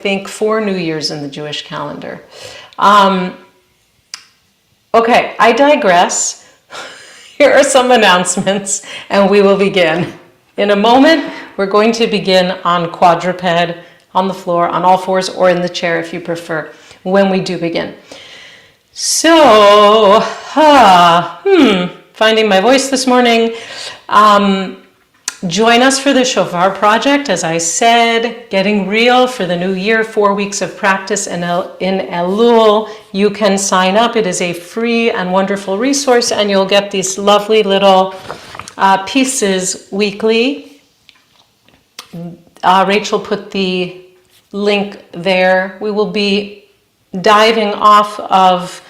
think 4 New Years in the Jewish calendar. Okay, I digress. Here are some announcements, and we will begin. In a moment, we're going to begin on quadruped, on the floor, on all fours, or in the chair if you prefer, when we do begin. So, finding my voice this morning. Join us for the Shofar Project, as I said, getting real for the new year, 4 weeks of practice in Elul. You can sign up. It is a free and wonderful resource, and you'll get these lovely little pieces weekly. Rachel put the link there. We will be diving off of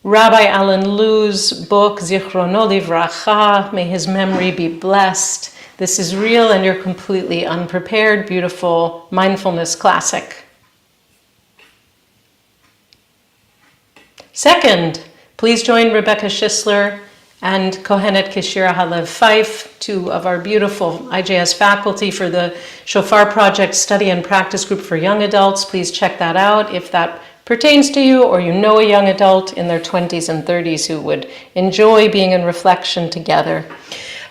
Rabbi Alan Liu's book, Zichrono Livracha, may his memory be blessed. This is real and you're completely unprepared, beautiful mindfulness classic. Second, please join Rebecca Schisler and Kohenet Keshira Halev Fife, 2 of our beautiful IJS faculty for the Shofar Project Study and Practice Group for Young Adults. Please check that out if that pertains to you or you know a young adult in their 20s and 30s who would enjoy being in reflection together.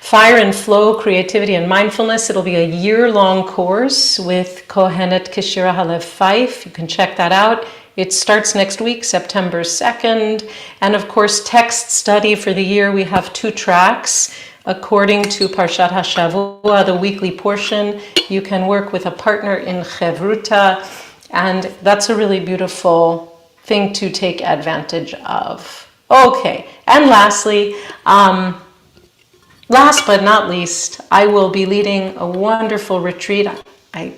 Fire and Flow, Creativity and Mindfulness. It'll be a year-long course with Kohenet Keshira Halev Fife. You can check that out. It starts next week, September 2nd. And of course, text study for the year. We have 2 tracks. According to Parshat HaShavua, the weekly portion, you can work with a partner in Chevruta. And that's a really beautiful thing to take advantage of. Okay, and lastly, last but not least, I will be leading a wonderful retreat. I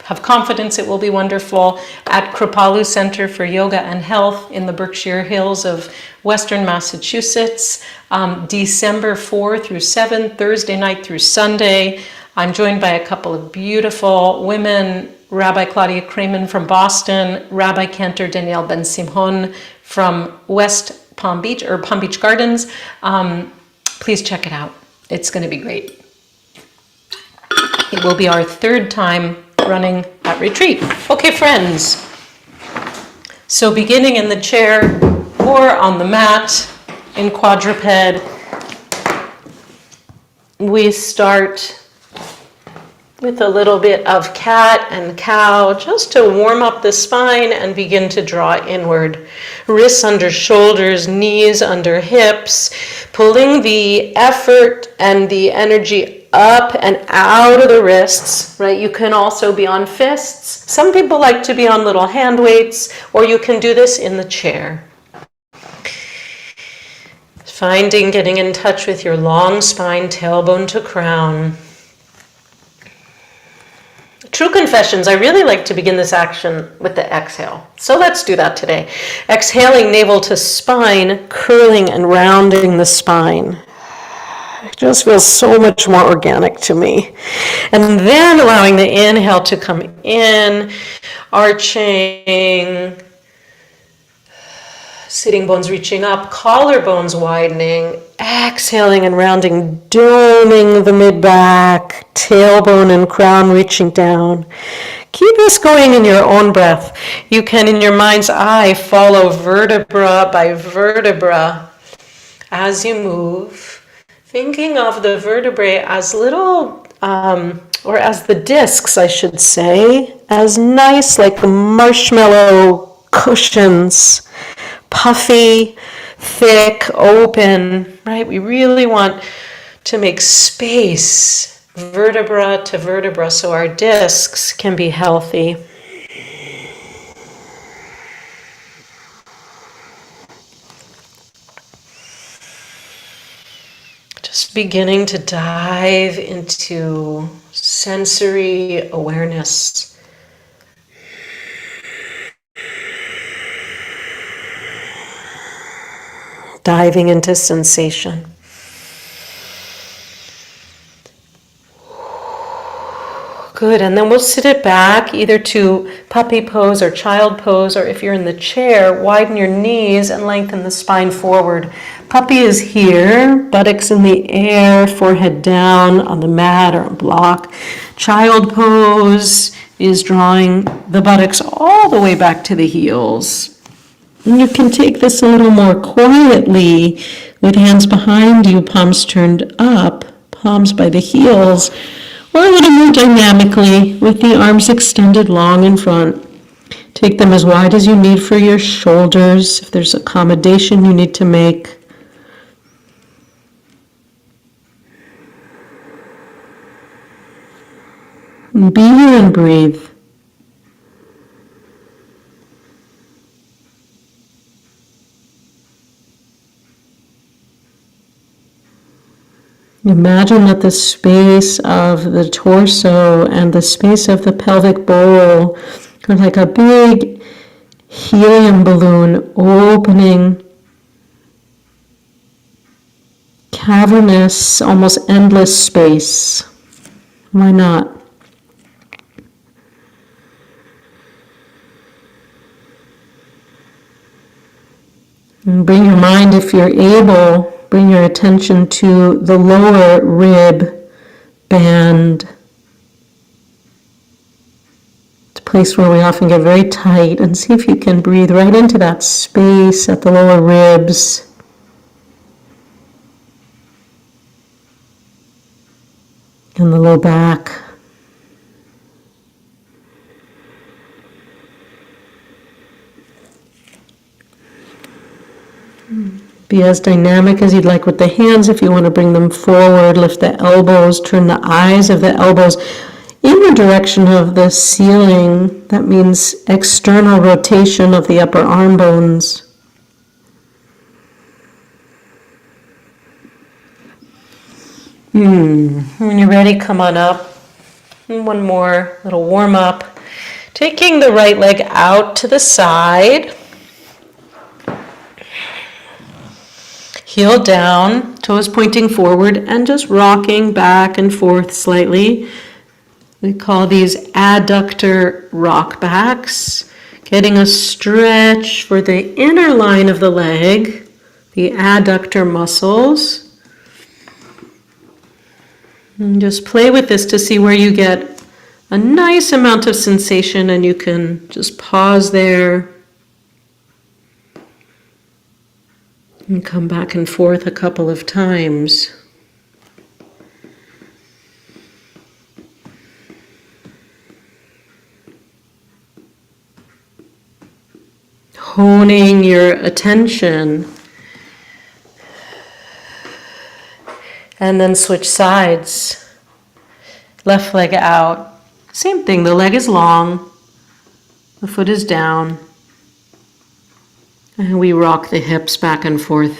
have confidence it will be wonderful at Kripalu Center for Yoga and Health in the Berkshire Hills of Western Massachusetts, December 4 through 7, Thursday night through Sunday. I'm joined by a couple of beautiful women, Rabbi Claudia Kramen from Boston, Rabbi Cantor Danielle Ben Simon from West Palm Beach, or Palm Beach Gardens. Please check it out. It's going to be great. It will be our 3rd time running that retreat. Okay, friends. So beginning in the chair or on the mat in quadruped, we start with a little bit of cat and cow, just to warm up the spine and begin to draw inward. Wrists under shoulders, knees under hips, pulling the effort and the energy up and out of the wrists, right? You can also be on fists. Some people like to be on little hand weights, or you can do this in the chair. Finding, getting in touch with your long spine, tailbone to crown. True confessions, I really like to begin this action with the exhale. So let's do that today. Exhaling, navel to spine, curling and rounding the spine. It just feels so much more organic to me. And then allowing the inhale to come in, arching, sitting bones reaching up, collarbones widening, exhaling and rounding, doming the mid-back, tailbone and crown reaching down. Keep this going in your own breath. You can, in your mind's eye, follow vertebra by vertebra as you move, thinking of the vertebrae as little, or as the discs, I should say, as nice like the marshmallow cushions, puffy, thick, open, right? We really want to make space, vertebra to vertebra, so our discs can be healthy. Just beginning to dive into sensory awareness. Diving into sensation. Good, and then we'll sit it back either to puppy pose or child pose, or if you're in the chair, widen your knees and lengthen the spine forward. Puppy is here, buttocks in the air, forehead down on the mat or on block. Child pose, is drawing the buttocks all the way back to the heels. And you can take this a little more quietly with hands behind you, palms turned up, palms by the heels, or a little more dynamically with the arms extended long in front. Take them as wide as you need for your shoulders, if there's accommodation you need to make. And be here and breathe. Imagine that the space of the torso and the space of the pelvic bowl are like a big helium balloon opening, cavernous, almost endless space. Why not? And bring your mind, if you're able, bring your attention to the lower rib band. It's a place where we often get very tight, and see if you can breathe right into that space at the lower ribs. And the low back. Be as dynamic as you'd like with the hands. If you want to bring them forward, lift the elbows, turn the eyes of the elbows in the direction of the ceiling. That means external rotation of the upper arm bones. When you're ready, come on up. And one more little warm up. Taking the right leg out to the side. Heel down, toes pointing forward, and just rocking back and forth slightly. We call these adductor rock backs. Getting a stretch for the inner line of the leg, the adductor muscles. And just play with this to see where you get a nice amount of sensation, and you can just pause there. And come back and forth a couple of times. Honing your attention. And then switch sides. Left leg out. Same thing, the leg is long, the foot is down. And we rock the hips back and forth.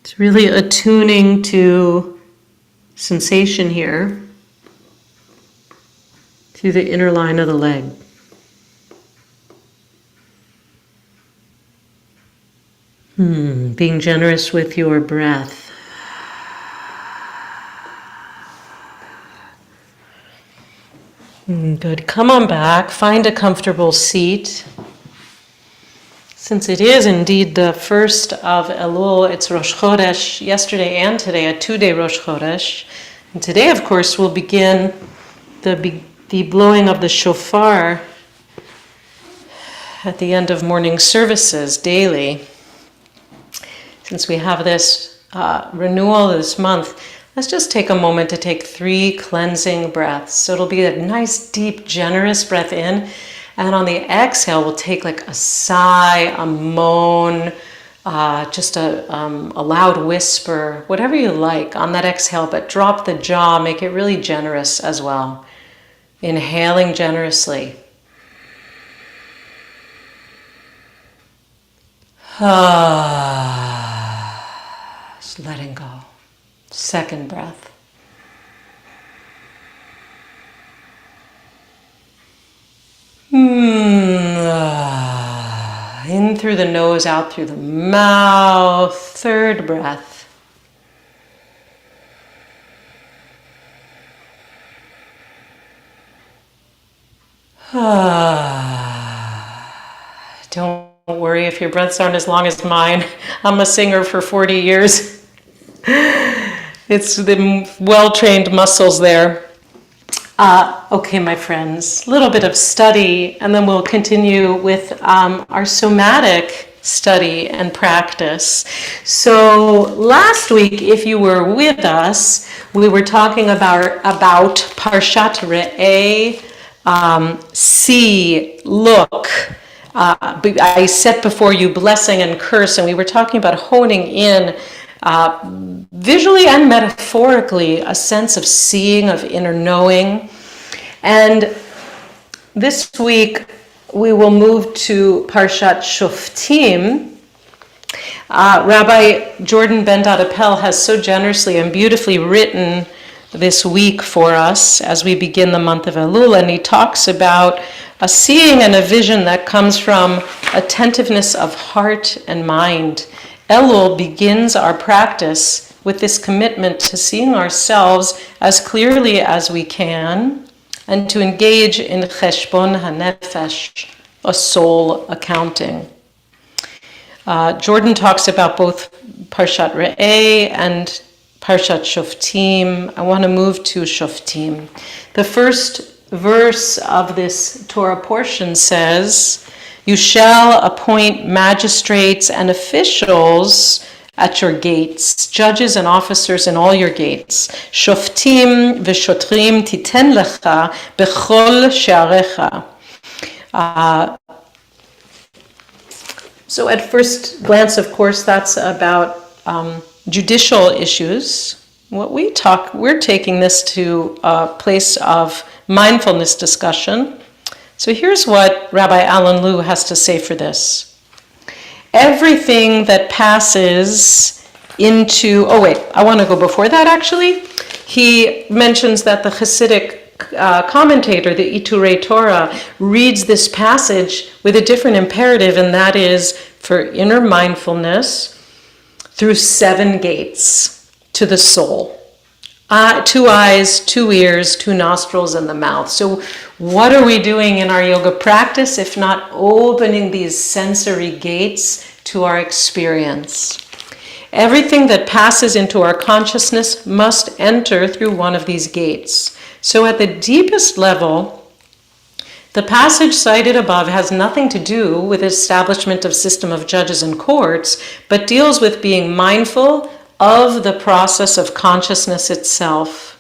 It's really attuning to sensation here through the inner line of the leg. Being generous with your breath. Good. Come on back. Find a comfortable seat. Since it is indeed the first of Elul, it's Rosh Chodesh, yesterday and today, a 2-day Rosh Chodesh. And today, of course, we'll begin the blowing of the shofar at the end of morning services daily. Since we have this renewal this month, let's just take a moment to take 3 cleansing breaths. So it'll be a nice, deep, generous breath in. And on the exhale, we'll take like a sigh, a moan, just a loud whisper, whatever you like on that exhale, but drop the jaw, make it really generous as well. Inhaling generously. Just letting go. Second breath. In through the nose, out through the mouth. Third breath. Don't worry if your breaths aren't as long as mine. I'm a singer for 40 years. It's the well-trained muscles there. Okay, my friends, a little bit of study, and then we'll continue with our somatic study and practice. So last week, if you were with us, we were talking about Parshat Re'eh, see, look. I set before you blessing and curse, and we were talking about honing in visually and metaphorically a sense of seeing, of inner knowing. And this week we will move to Parshat Shoftim. Rabbi Jordan Ben Appel has so generously and beautifully written this week for us as we begin the month of Elul, and he talks about a seeing and a vision that comes from attentiveness of heart and mind. Elul begins our practice with this commitment to seeing ourselves as clearly as we can and to engage in cheshbon hanefesh, a soul accounting. Jordan talks about both Parshat Re'eh and Parshat Shoftim. I want to move to Shoftim. The first verse of this Torah portion says, "You shall appoint magistrates and officials at your gates, judges and officers in all your gates. Shoftim v'shotrim titen lecha bechol she'arecha." So at first glance, of course, that's about judicial issues. We're taking this to a place of mindfulness discussion. So here's what Rabbi Alan Liu has to say for this. Everything that passes into, I want to go before that actually. He mentions that the Hasidic commentator, the Iturei Torah, reads this passage with a different imperative, and that is for inner mindfulness through 7 gates to the soul. 2 eyes, 2 ears, 2 nostrils, and the mouth. So what are we doing in our yoga practice if not opening these sensory gates to our experience? Everything that passes into our consciousness must enter through one of these gates. So at the deepest level, the passage cited above has nothing to do with the establishment of system of judges and courts, but deals with being mindful of the process of consciousness itself.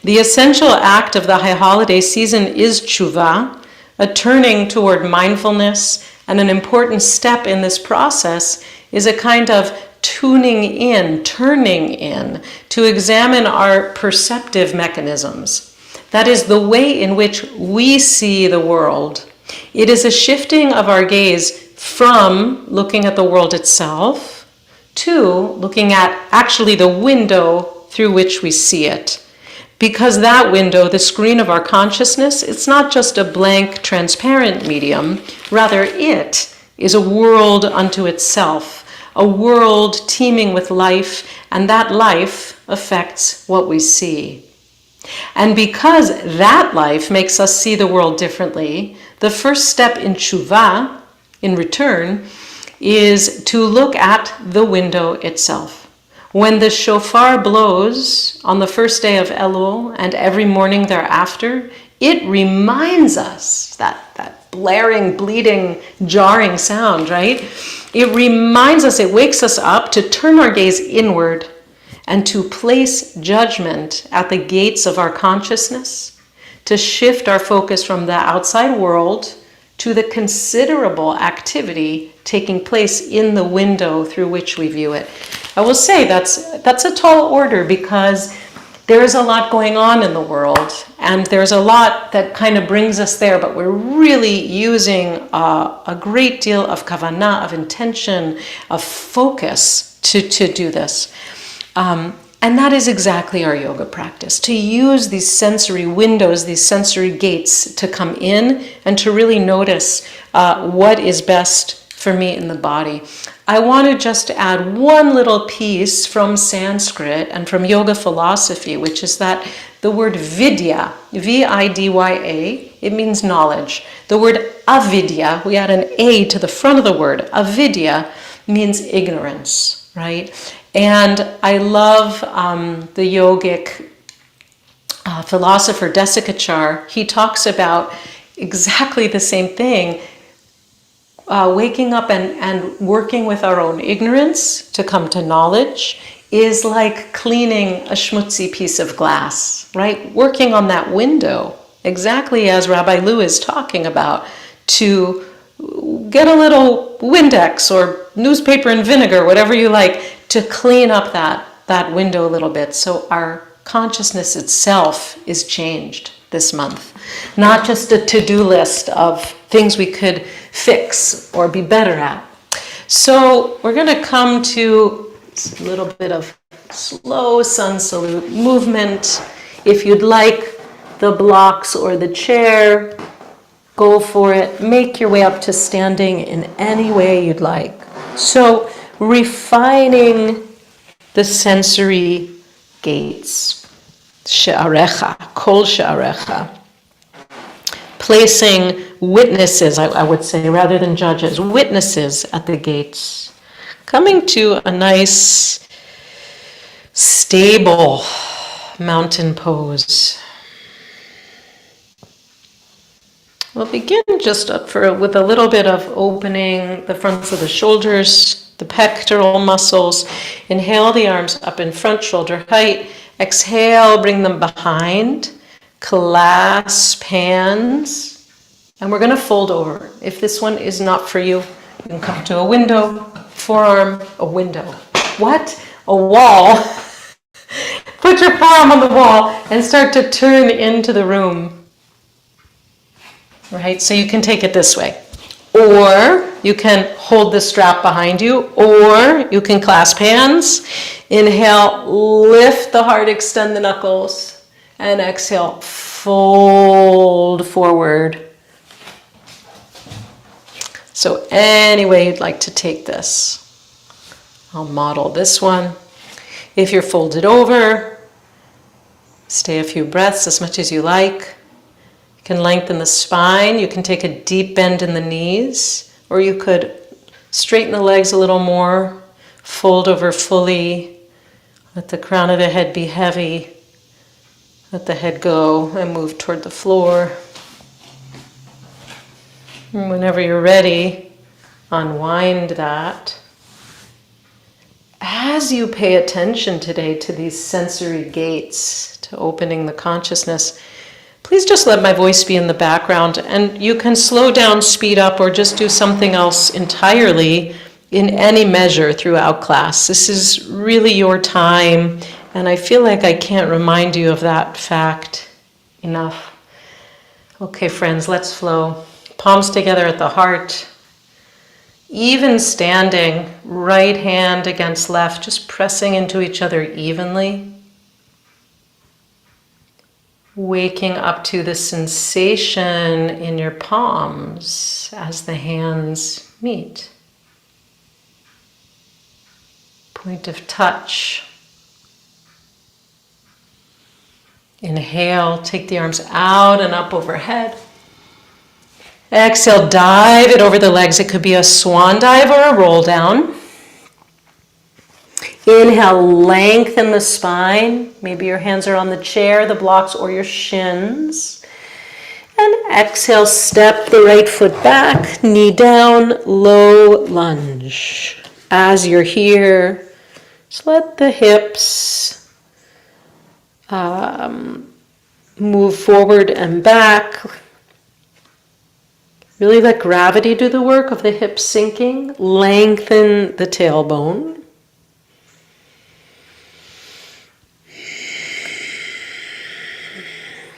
The essential act of the high holiday season is tshuva, a turning toward mindfulness, and an important step in this process is a kind of tuning in, turning in, to examine our perceptive mechanisms. That is the way in which we see the world. It is a shifting of our gaze from looking at the world itself to looking at actually the window through which we see it. Because that window, the screen of our consciousness, it's not just a blank, transparent medium. Rather, it is a world unto itself, a world teeming with life, and that life affects what we see. And because that life makes us see the world differently, the first step in tshuva, in return, is to look at the window itself. When the shofar blows on the first day of Elul and every morning thereafter, it reminds us, that blaring, bleeding, jarring sound, right? It reminds us, it wakes us up to turn our gaze inward and to place judgment at the gates of our consciousness, to shift our focus from the outside world to the considerable activity taking place in the window through which we view it. I will say that's a tall order because there is a lot going on in the world, and there's a lot that kind of brings us there, but we're really using a great deal of kavanah, of intention, of focus to do this. And that is exactly our yoga practice, to use these sensory windows, these sensory gates to come in and to really notice what is best for me in the body. I want to just add one little piece from Sanskrit and from yoga philosophy, which is that the word vidya, V-I-D-Y-A, it means knowledge. The word avidya, we add an A to the front of the word, avidya means ignorance, right? And I love the yogic philosopher Desikachar, he talks about exactly the same thing. Waking up and working with our own ignorance to come to knowledge is like cleaning a schmutzy piece of glass, right? Working on that window, exactly as Rabbi Lou is talking about, to get a little Windex or newspaper and vinegar, whatever you like, to clean up that window a little bit. So our consciousness itself is changed this month. Not just a to-do list of things we could fix or be better at. So we're going to come to a little bit of slow sun salute movement. If you'd like the blocks or the chair, go for it. Make your way up to standing in any way you'd like. So refining the sensory gates. She'arecha, kol she'arecha. Placing witnesses, I would say, rather than judges, witnesses at the gates. Coming to a nice, stable mountain pose. We'll begin just with a little bit of opening the fronts of the shoulders, the pectoral muscles. Inhale the arms up in front, shoulder height. Exhale, bring them behind. Clasp hands. And we're going to fold over. If this one is not for you, you can come to a window, forearm, a window. What? A wall. Put your forearm on the wall and start to turn into the room. Right? So you can take it this way. Or you can hold the strap behind you, or you can clasp hands. Inhale, lift the heart, extend the knuckles. And exhale, fold forward. So any way you'd like to take this. I'll model this one. If you're folded over, stay a few breaths as much as you like. You can lengthen the spine. You can take a deep bend in the knees, or you could straighten the legs a little more, fold over fully, let the crown of the head be heavy. Let the head go and move toward the floor. And whenever you're ready, unwind that. As you pay attention today to these sensory gates, to opening the consciousness, please just let my voice be in the background, and you can slow down, speed up, or just do something else entirely in any measure throughout class. This is really your time. And I feel like I can't remind you of that fact enough. Okay, friends, let's flow. Palms together at the heart. Even standing, right hand against left, just pressing into each other evenly. Waking up to the sensation in your palms as the hands meet. Point of touch. Inhale, take the arms out and up overhead. Exhale, dive it over the legs. It could be a swan dive or a roll down. Inhale, lengthen the spine. Maybe your hands are on the chair, the blocks, or your shins. And exhale, step the right foot back, knee down, low lunge. As you're here, just let the hips move forward and back. Really let gravity do the work of the hips sinking. Lengthen the tailbone.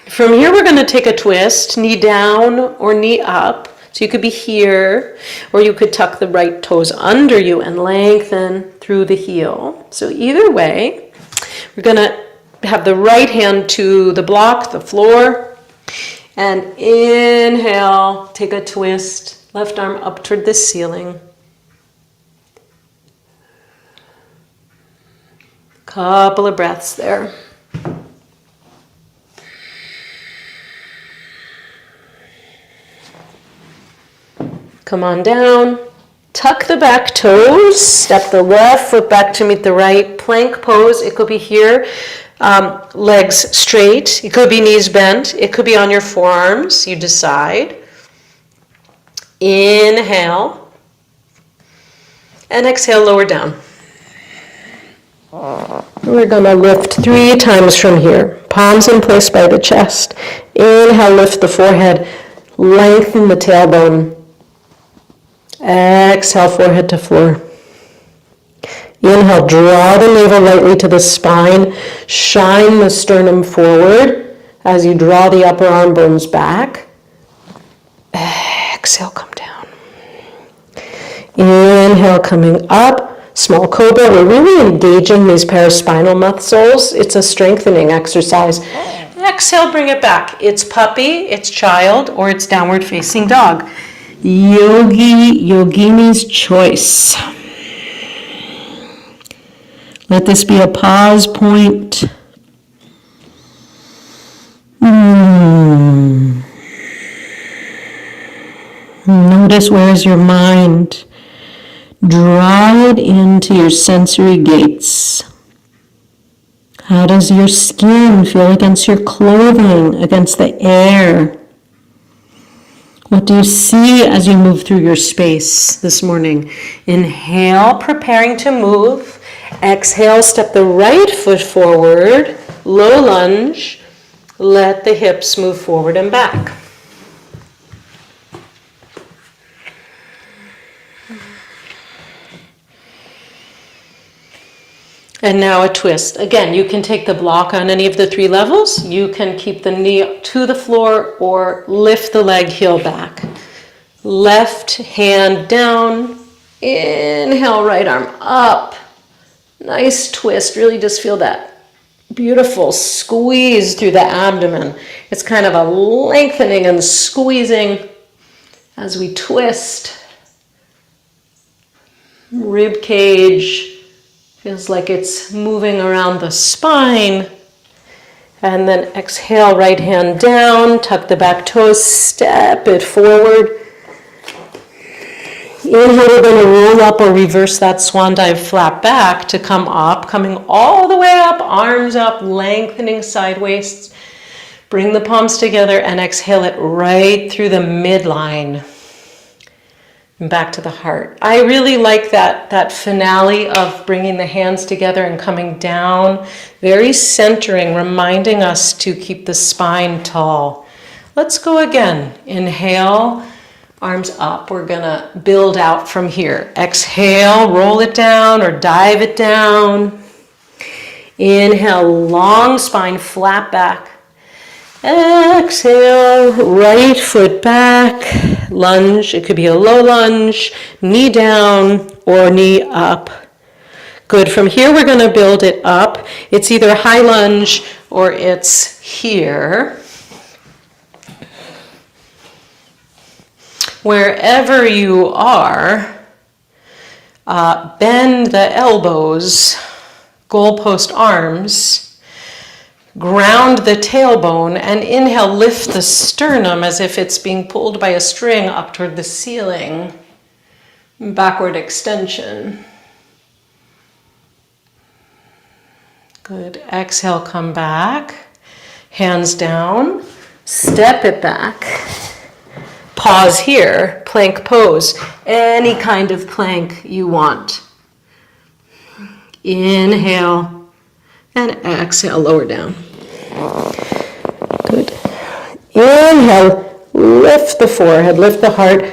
From here we're going to take a twist, knee down or knee up. So you could be here, or you could tuck the right toes under you and lengthen through the heel. So either way, we're going to have the right hand to the block, the floor, and inhale, take a twist, left arm up toward the ceiling. Couple of breaths there. Come on down, tuck the back toes, step the left foot back to meet the right, plank pose. It could be here. Legs straight. It could be knees bent. It could be on your forearms. You decide. Inhale. And exhale, lower down. We're going to lift 3 times from here. Palms in place by the chest. Inhale, lift the forehead. Lengthen the tailbone. Exhale, forehead to floor. Inhale, draw the navel lightly to the spine. Shine the sternum forward as you draw the upper arm bones back. Exhale, come down. Inhale, coming up. Small cobra. We're really engaging these paraspinal muscles. It's a strengthening exercise. Exhale, bring it back. It's puppy, it's child, or it's downward facing dog. Yogini's choice. Let this be a pause point. Notice where's your mind. Draw it into your sensory gates. How does your skin feel against your clothing, against the air? What do you see as you move through your space this morning? Inhale, preparing to move. Exhale, step the right foot forward, low lunge. Let the hips move forward and back. And now a twist. Again, you can take the block on any of the 3 levels. You can keep the knee to the floor or lift the leg heel back. Left hand down. Inhale, right arm up. Nice twist. Really just feel that beautiful squeeze through the abdomen. It's kind of a lengthening and squeezing as we twist. Rib cage. Feels like it's moving around the spine. And then exhale, right hand down, tuck the back toes, step it forward. Inhale, we're going to roll up or reverse that swan dive flat back to come up, coming all the way up, arms up, lengthening sideways. Bring the palms together and exhale it right through the midline. And back to the heart. I really like that finale of bringing the hands together and coming down, very centering, reminding us to keep the spine tall. Let's go again. Inhale, arms up. We're gonna build out from here. Exhale, roll it down or dive it down. Inhale, long spine, flat back. Exhale, right foot back, lunge. It could be a low lunge, knee down or knee up. Good. From here, we're going to build it up. It's either high lunge or it's here. Wherever you are, bend the elbows, goalpost arms. Ground the tailbone and inhale, lift the sternum as if it's being pulled by a string up toward the ceiling. Backward extension. Good. Exhale, come back. Hands down. Step it back. Pause here. Plank pose. Any kind of plank you want. Inhale and exhale, lower down. Good. Inhale, lift the forehead, lift the heart.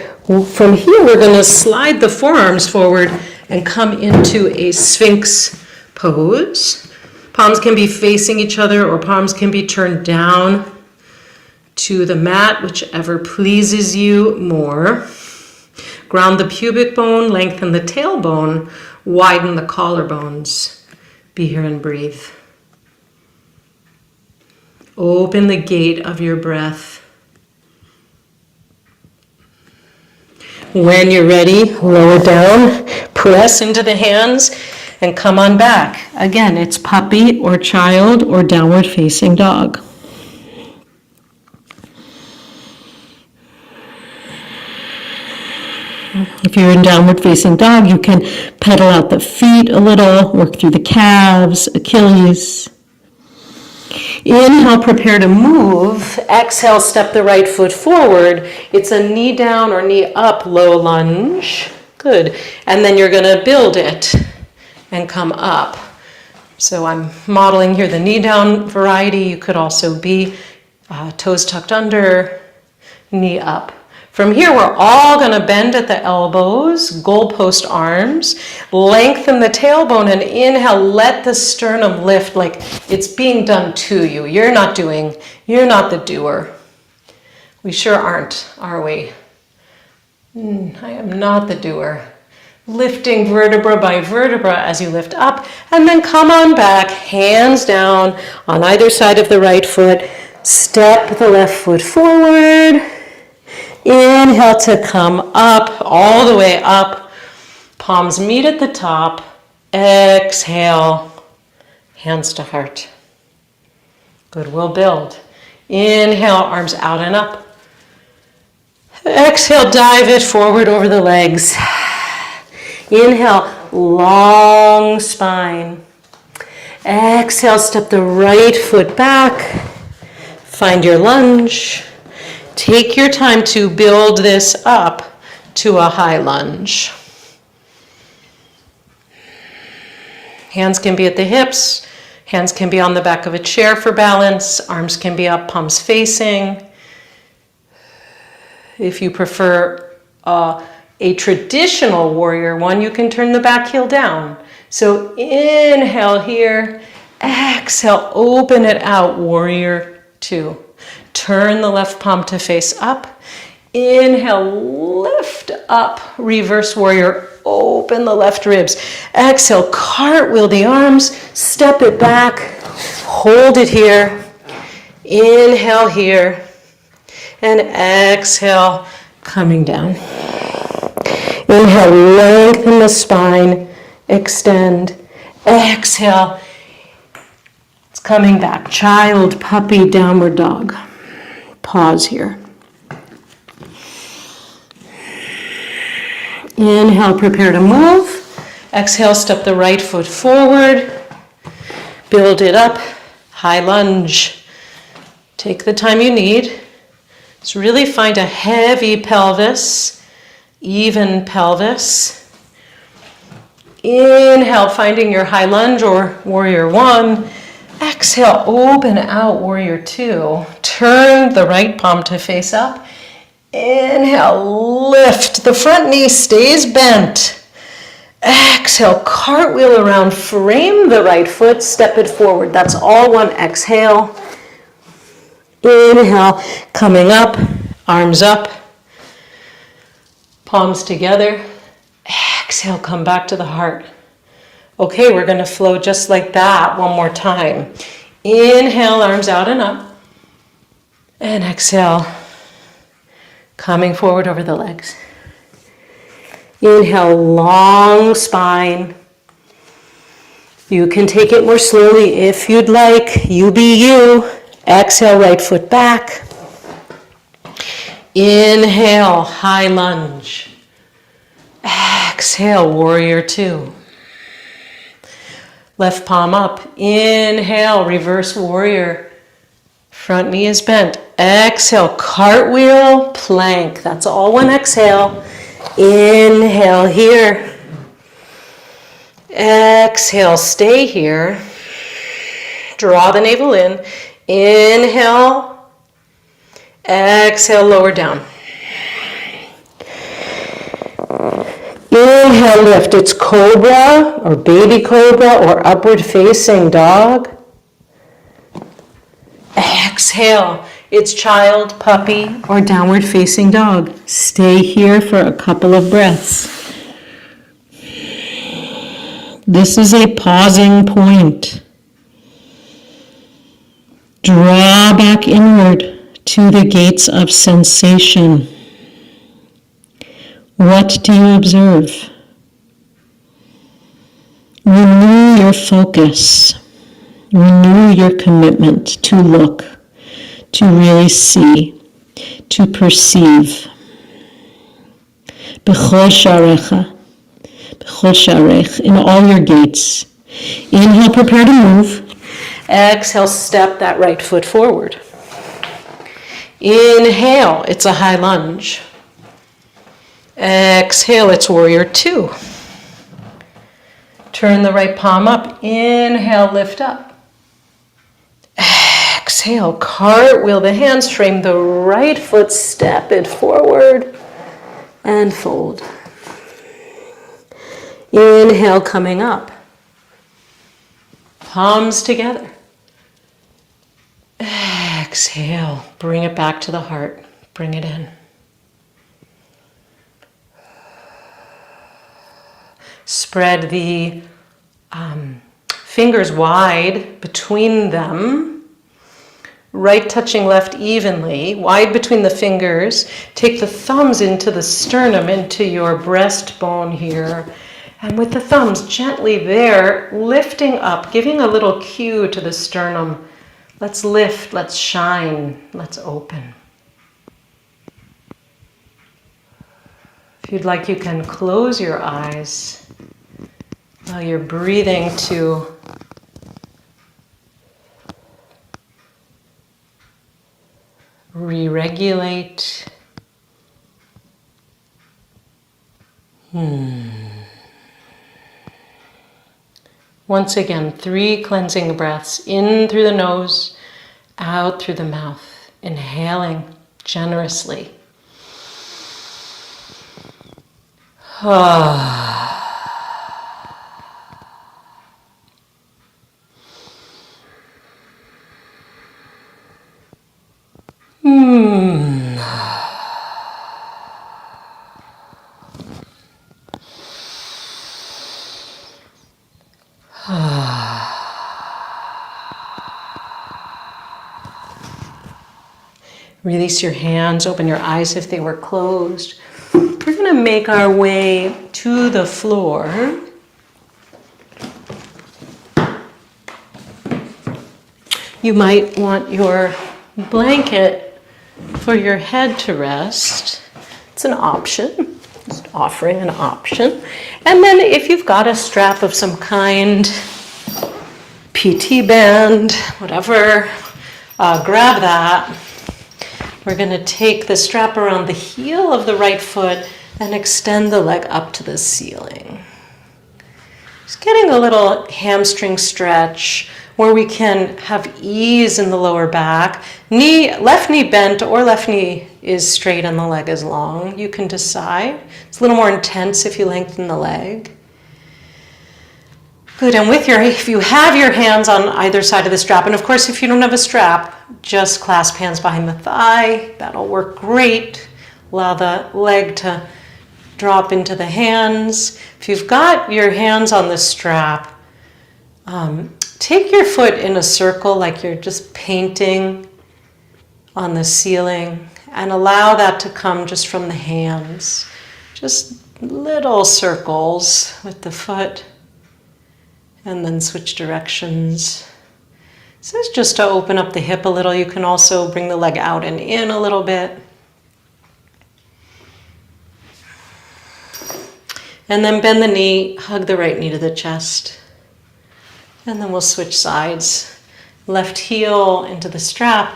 From here, we're going to slide the forearms forward and come into a Sphinx pose. Palms can be facing each other or palms can be turned down to the mat, whichever pleases you more. Ground the pubic bone, lengthen the tailbone, widen the collarbones. Be here and breathe. Open the gate of your breath. When you're ready, lower down, press into the hands, and come on back. Again, it's puppy or child or downward facing dog. If you're in downward facing dog, you can pedal out the feet a little, work through the calves, Achilles. Inhale, prepare to move. Exhale, step the right foot forward. It's a knee down or knee up, low lunge. Good. And then you're going to build it and come up. So I'm modeling here the knee down variety. You could also be toes tucked under, knee up. From here, we're all going to bend at the elbows, goalpost arms, lengthen the tailbone, and inhale, let the sternum lift like it's being done to you. You're not the doer. We sure aren't, are we? I am not the doer. Lifting vertebra by vertebra as you lift up, and then come on back, hands down on either side of the right foot. Step the left foot forward. Inhale to come up, all the way up. Palms meet at the top. Exhale, hands to heart. Good, we'll build. Inhale, arms out and up. Exhale, dive it forward over the legs. Inhale, long spine. Exhale, step the right foot back. Find your lunge. Take your time to build this up to a high lunge. Hands can be at the hips. Hands can be on the back of a chair for balance. Arms can be up, palms facing. If you prefer a traditional warrior one, you can turn the back heel down. So inhale here. Exhale, open it out, warrior two. Turn the left palm to face up. Inhale, lift up, reverse warrior, open the left ribs. Exhale, cartwheel the arms, step it back, hold it here. Inhale here, and exhale, coming down. Inhale, lengthen the spine, extend. Exhale, it's coming back. Child, puppy, downward dog. Pause here. Inhale, prepare to move. Exhale, step the right foot forward. Build it up. High lunge. Take the time you need. Just really find a heavy pelvis, even pelvis. Inhale, finding your high lunge or warrior one. Exhale, open out, warrior two. Turn the right palm to face up. Inhale, lift. The front knee stays bent. Exhale, cartwheel around, frame the right foot, step it forward. That's all one exhale. Inhale, coming up, arms up, palms together. Exhale, come back to the heart. Okay, we're going to flow just like that one more time. Inhale, arms out and up. And exhale, coming forward over the legs. Inhale, long spine. You can take it more slowly if you'd like. You be you. Exhale, right foot back. Inhale, high lunge. Exhale, warrior two. Left palm up. Inhale, reverse warrior. Front knee is bent. Exhale, cartwheel, plank. That's all one exhale. Inhale here. Exhale, stay here. Draw the navel in. Inhale. Exhale, lower down. Inhale, lift. It's cobra or baby cobra or upward facing dog. Exhale. It's child, puppy, or downward facing dog. Stay here for a couple of breaths. This is a pausing point. Draw back inward to the gates of sensation. What do you observe? Renew your focus. Renew your commitment to look, to really see, to perceive. B'chol sharecha, b'chol sharech, in all your gates. Inhale, prepare to move. Exhale, step that right foot forward. Inhale, it's a high lunge. Exhale, it's warrior two. Turn the right palm up. Inhale, lift up. Exhale, cartwheel the hands, frame the right foot, step it forward, and fold. Inhale, coming up. Palms together. Exhale, bring it back to the heart. Bring it in. Spread the fingers wide between them. Right touching left evenly, wide between the fingers. Take the thumbs into the sternum, into your breastbone here. And with the thumbs gently there, lifting up, giving a little cue to the sternum. Let's lift, let's shine, let's open. If you'd like, you can close your eyes while you're breathing to re-regulate. Once again, 3 cleansing breaths, in through the nose, out through the mouth, inhaling generously. Release your hands, open your eyes if they were closed. We're going to make our way to the floor. You might want your blanket for your head to rest. It's an option, just offering an option. And then if you've got a strap of some kind, PT band, whatever, grab that. We're going to take the strap around the heel of the right foot and extend the leg up to the ceiling. Just getting a little hamstring stretch where we can have ease in the lower back. Left knee bent or left knee is straight and the leg is long. You can decide. It's a little more intense if you lengthen the leg. Good, and if you have your hands on either side of the strap, and of course if you don't have a strap, just clasp hands behind the thigh. That'll work great. Allow the leg to drop into the hands. If you've got your hands on the strap, take your foot in a circle like you're just painting on the ceiling and allow that to come just from the hands. Just little circles with the foot. And then switch directions. This is just to open up the hip a little. You can also bring the leg out and in a little bit. And then bend the knee, hug the right knee to the chest. And then we'll switch sides. Left heel into the strap,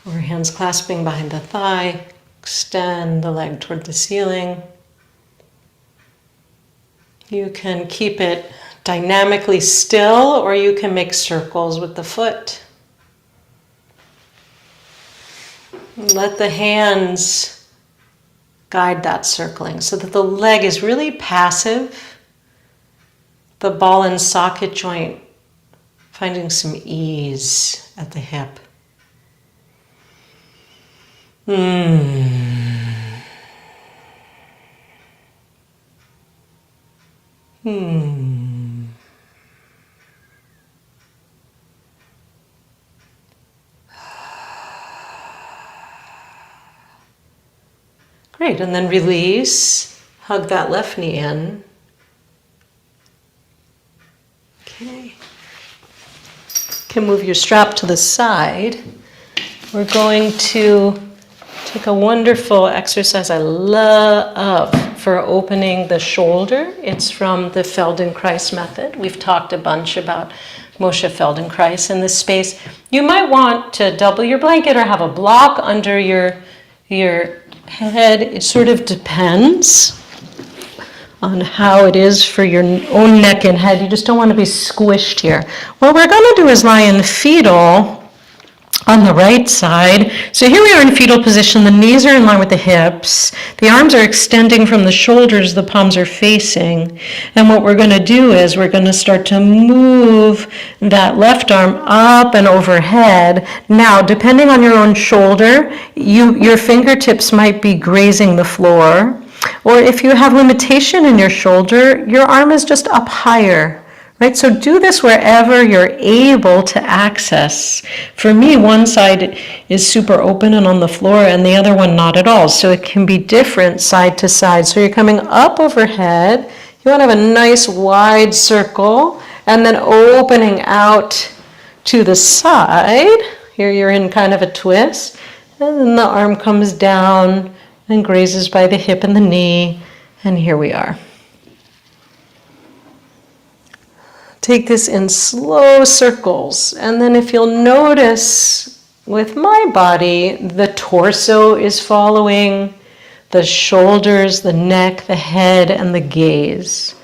or hands clasping behind the thigh. Extend the leg toward the ceiling. You can keep it dynamically still, or you can make circles with the foot. Let the hands guide that circling so that the leg is really passive. The ball and socket joint finding some ease at the hip. Great, and then release. Hug that left knee in. Okay. You can move your strap to the side. We're going to take a wonderful exercise I love for opening the shoulder. It's from the Feldenkrais method. We've talked a bunch about Moshe Feldenkrais in this space. You might want to double your blanket or have a block under your head. It sort of depends on how it is for your own neck and head. You just don't want to be squished here. What we're going to do is lie in fetal on the right side. So here we are in fetal position. The knees are in line with the hips. The arms are extending from the shoulders. The palms are facing. And what we're going to do is we're going to start to move that left arm up and overhead. Now, depending on your own shoulder, your fingertips might be grazing the floor. Or if you have limitation in your shoulder, your arm is just up higher. Right, so do this wherever you're able to access. For me, one side is super open and on the floor, and the other one not at all. So it can be different side to side. So you're coming up overhead. You want to have a nice wide circle, and then opening out to the side. Here you're in kind of a twist, and then the arm comes down and grazes by the hip and the knee, and here we are. Take this in slow circles, and then if you'll notice with my body, the torso is following, the shoulders, the neck, the head, and the gaze.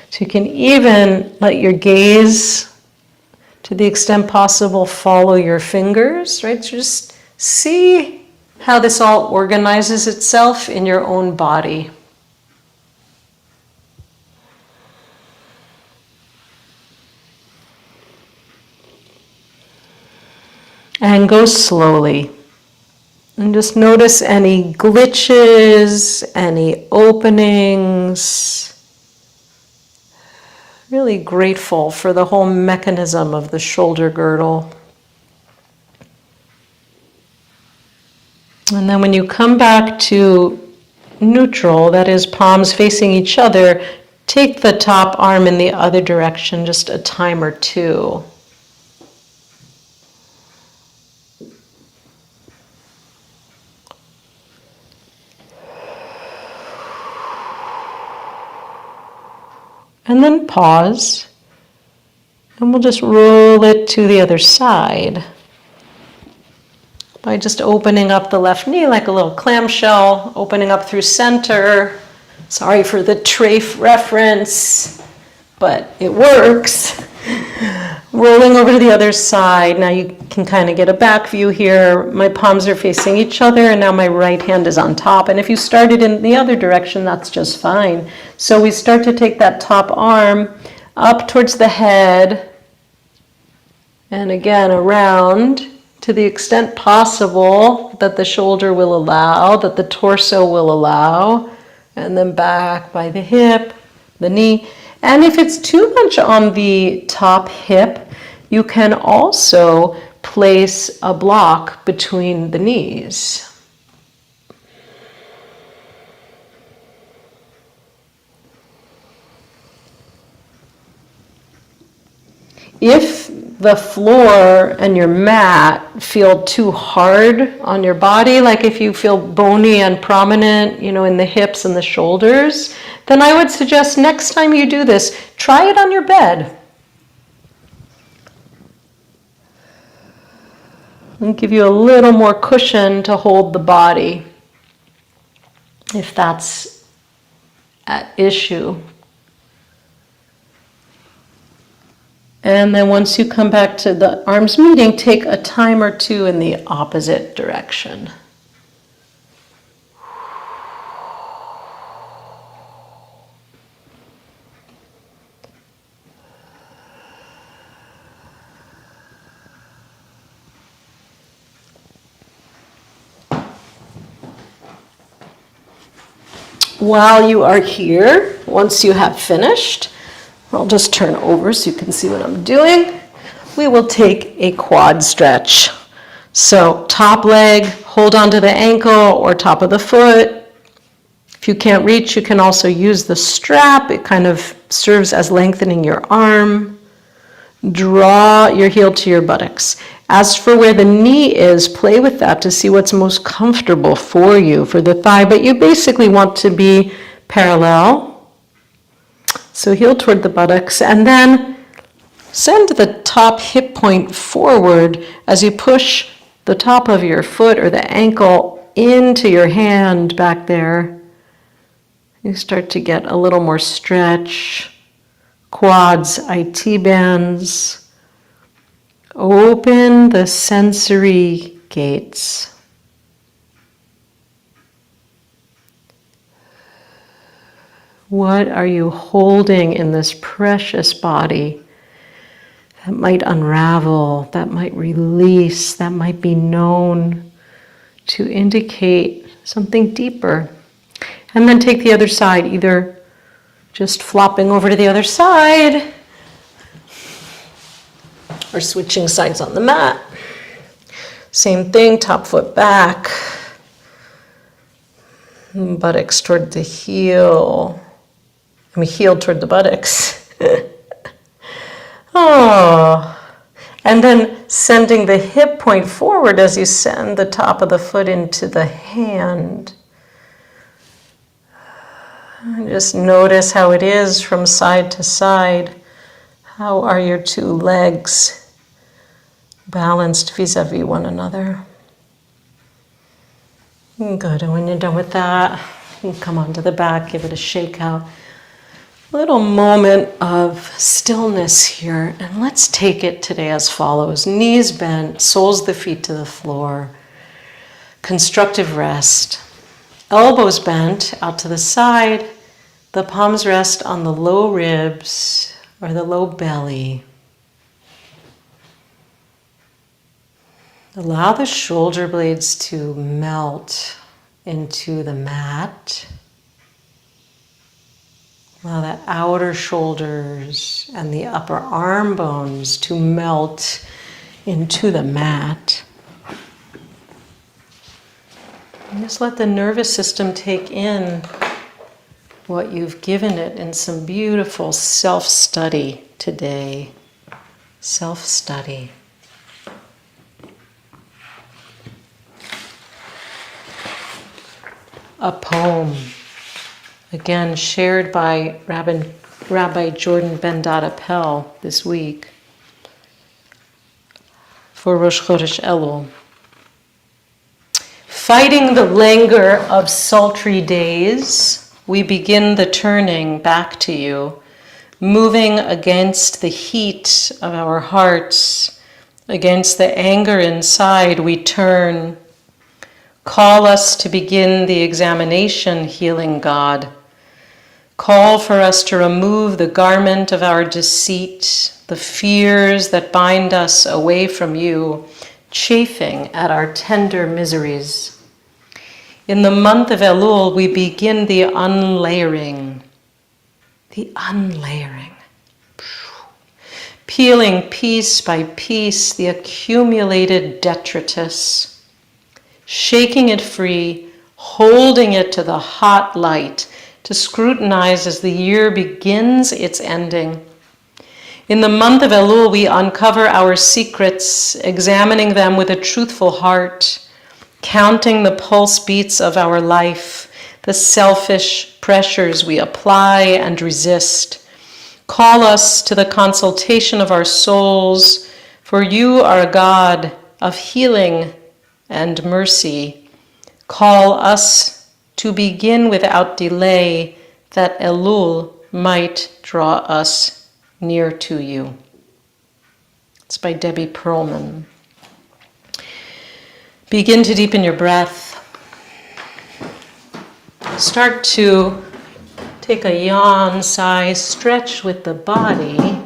So you can even let your gaze, to the extent possible, follow your fingers, right? So just see how this all organizes itself in your own body. And go slowly. And just notice any glitches, any openings. Really grateful for the whole mechanism of the shoulder girdle. And then when you come back to neutral, that is palms facing each other, take the top arm in the other direction just a time or two. And then pause, and we'll just roll it to the other side by just opening up the left knee like a little clamshell, opening up through center. Sorry for the trafe reference, but it works. Rolling over to the other side. Now you can kind of get a back view here. My palms are facing each other, and now my right hand is on top. And if you started in the other direction, that's just fine. So we start to take that top arm up towards the head, and again around to the extent possible that the shoulder will allow, that the torso will allow, and then back by the hip, the knee. And if it's too much on the top hip, you can also place a block between the knees. If the floor and your mat feel too hard on your body, like if you feel bony and prominent, in the hips and the shoulders, then I would suggest next time you do this, try it on your bed. And give you a little more cushion to hold the body, if that's at issue. And then once you come back to the arms meeting, take a time or two in the opposite direction. While you are here, once you have finished, I'll just turn over so you can see what I'm doing. We will take a quad stretch. So top leg, hold onto the ankle or top of the foot. If you can't reach, you can also use the strap. It kind of serves as lengthening your arm. Draw your heel to your buttocks. As for where the knee is, play with that to see what's most comfortable for you, for the thigh, but you basically want to be parallel. So heel toward the buttocks, and then Send the top hip point forward as you push the top of your foot or the ankle into your hand back there. You start to get a little more stretch. Quads, IT bands. Open the sensory gates. What are you holding in this precious body that might unravel, that might release, that might be known to indicate something deeper? And then take the other side, either just flopping over to the other side or switching sides on the mat. Same thing, top foot back, buttocks toward the heel. Heel toward the buttocks. Oh. And then sending the hip point forward as you send the top of the foot into the hand. And just notice how it is from side to side. How are your two legs balanced vis-a-vis one another? Good, and when you're done with that, you can come onto the back, give it a shake out. Little moment of stillness here, and let's take it today as follows. Knees bent, soles the feet to the floor. Constructive rest. Elbows bent out to the side. The palms rest on the low ribs or the low belly. Allow the shoulder blades to melt into the mat. Allow the outer shoulders and the upper arm bones to melt into the mat. And just let the nervous system take in what you've given it in some beautiful self-study today. Self-study. A poem. Again, shared by Rabbi Jordan Ben-Dad Appel this week for Rosh Chodesh Elul. Fighting the languor of sultry days, we begin the turning back to you, moving against the heat of our hearts, against the anger inside, we turn. Call us to begin the examination, healing God. Call for us to remove the garment of our deceit, the fears that bind us away from you, chafing at our tender miseries. In the month of Elul, we begin the unlayering. The unlayering. Peeling piece by piece the accumulated detritus. Shaking it free, holding it to the hot light to scrutinize as the year begins its ending. In the month of Elul, we uncover our secrets, examining them with a truthful heart, counting the pulse beats of our life, the selfish pressures we apply and resist. Call us to the consultation of our souls, for you are a God of healing and mercy. Call us to begin without delay, that Elul might draw us near to you. It's by Debbie Perlman. Begin to deepen your breath. Start to take a yawn, sigh, stretch with the body,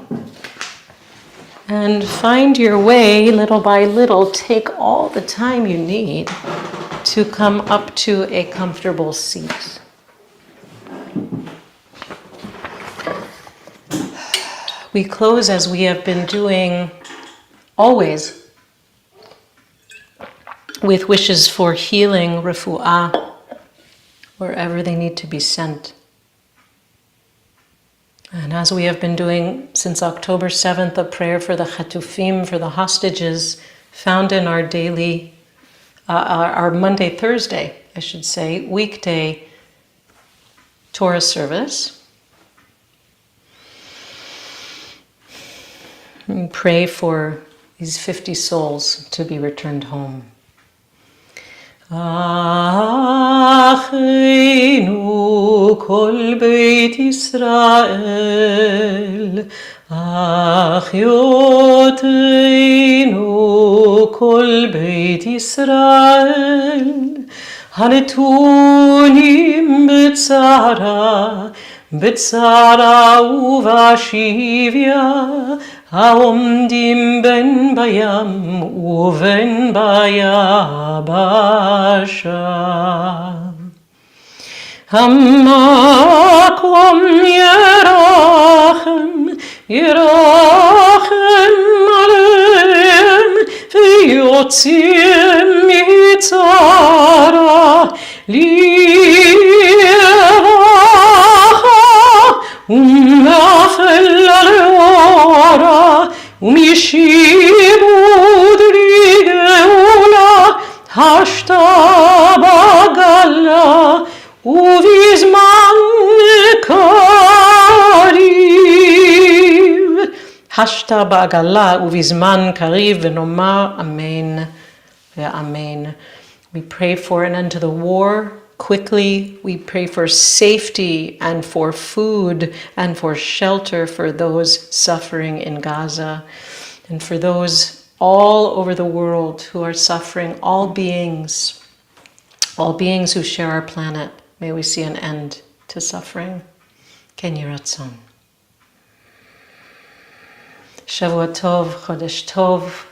and find your way little by little. Take all the time you need to come up to a comfortable seat. We close as we have been doing always with wishes for healing, refuah, wherever they need to be sent. And as we have been doing since October 7th, a prayer for the chatufim, for the hostages, found in our daily, our Monday, Thursday, I should say, weekday Torah service. and pray for these 50 souls to be returned home. Achinu kol beit Yisrael, Achyoteinu kol beit Yisrael, Hanetunim b'tzara, b'tzara uvashivya, Haomdim ben bayam uven bayabasha. Hamakom yerachem aleim, v'yotzim mitzara li'eracha, u'machel aleora, u'mishibu d'rigeula, hashta bagala, uvizman kariv. Hashta bagala uvizman kariv v'nomar amen ve'amen. We pray for an end to the war quickly. We pray for safety and for food and for shelter for those suffering in Gaza and for those all over the world who are suffering, all beings who share our planet. May we see an end to suffering. Ken Yeh Ratzon. Shavua Tov, Chodesh Tov.